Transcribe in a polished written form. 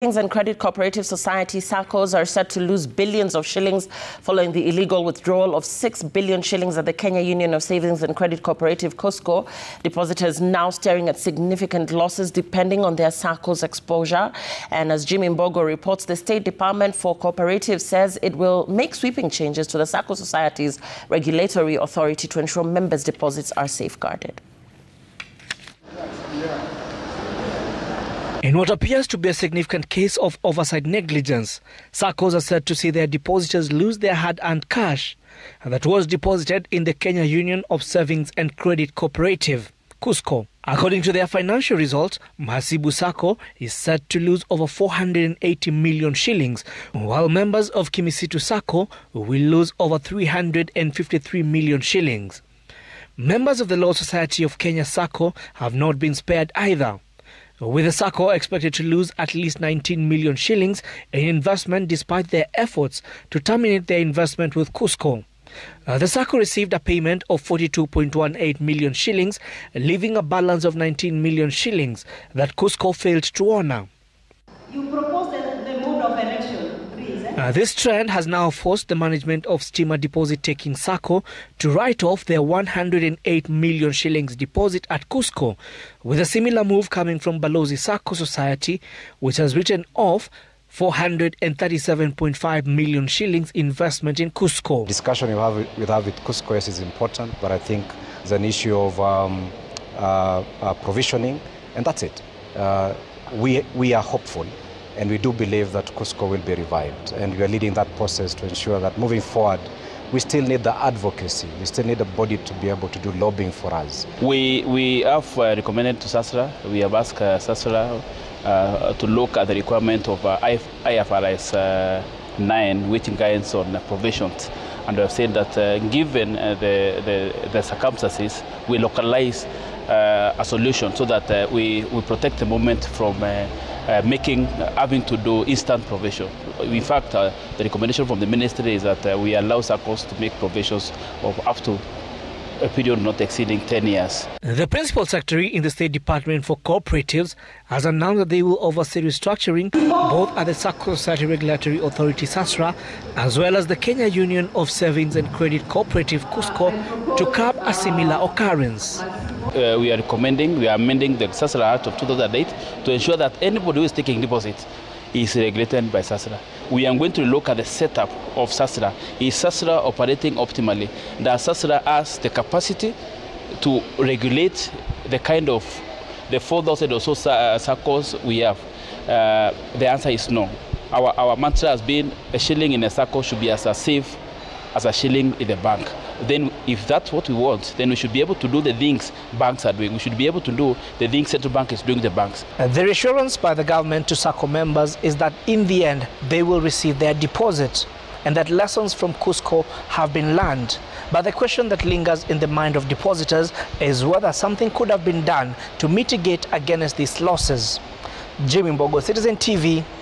Savings and Credit Cooperative Society Saccos are set to lose billions of shillings following the illegal withdrawal of 6 billion shillings at the Kenya Union of Savings and Credit Cooperative KUSCCO. Depositors now staring at significant losses depending on their Saccos exposure. And as Jimmy Mbogo reports, the State Department for Cooperatives says it will make sweeping changes to the Sacco Society's regulatory authority to ensure members' deposits are safeguarded. In what appears to be a significant case of oversight negligence, Saccos are said to see their depositors lose their hard-earned cash that was deposited in the Kenya Union of Savings and Credit Cooperative, KUSCCO. According to their financial results, Mhasibu Sacco is said to lose over 480 million shillings, while members of Kimisitu Sacco will lose over 353 million shillings. Members of the Law Society of Kenya Sacco have not been spared either, with the Sacco expected to lose at least 19 million shillings in investment despite their efforts to terminate their investment with KUSCCO. The Sacco received a payment of 42.18 million shillings, leaving a balance of 19 million shillings that KUSCCO failed to honor. You proposed the mode of election, please. This trend has now forced the management of Steamer deposit-taking Sacco to write off their 108 million shillings deposit at KUSCCO, with a similar move coming from Balozi Sacco Society, which has written off 437.5 million shillings investment in KUSCCO. Discussion we have with KUSCCO is important, but I think it's an issue of provisioning, and that's it. We are hopeful, and we do believe that KUSCCO will be revived, and we are leading that process to ensure that moving forward, we still need the advocacy, we still need a body to be able to do lobbying for us. We have recommended to SASRA, we have asked SASRA to look at the requirement of IFRS 9, which guides on provisions, and we have said that given the circumstances, we localize a solution so that we protect the moment from having to do instant provision. In fact, the recommendation from the ministry is that we allow Saccos to make provisions of up to a period not exceeding 10 years. The Principal Secretary in the State Department for Cooperatives has announced that they will oversee restructuring both at the Sacco Society Regulatory Authority (SASRA) as well as the Kenya Union of Savings and Credit Cooperative (KUSCCO) to curb a similar occurrence. We are amending the SASRA Act of 2008 to ensure that anybody who is taking deposits is regulated by SASRA. We are going to look at the setup of SASRA. Is SASRA operating optimally? Does SASRA has the capacity to regulate the kind of the 4,000 or so Saccos we have? The answer is no. Our mantra has been a shilling in a Sacco should be as safe as a shilling in the bank. Then if that's what we want, then we should be able to do the things banks are doing. We should be able to do the things central bank is doing the banks. The reassurance by the government to Sacco members is that in the end, they will receive their deposit and that lessons from KUSCCO have been learned. But the question that lingers in the mind of depositors is whether something could have been done to mitigate against these losses. Jimmy Mbogo, Citizen TV.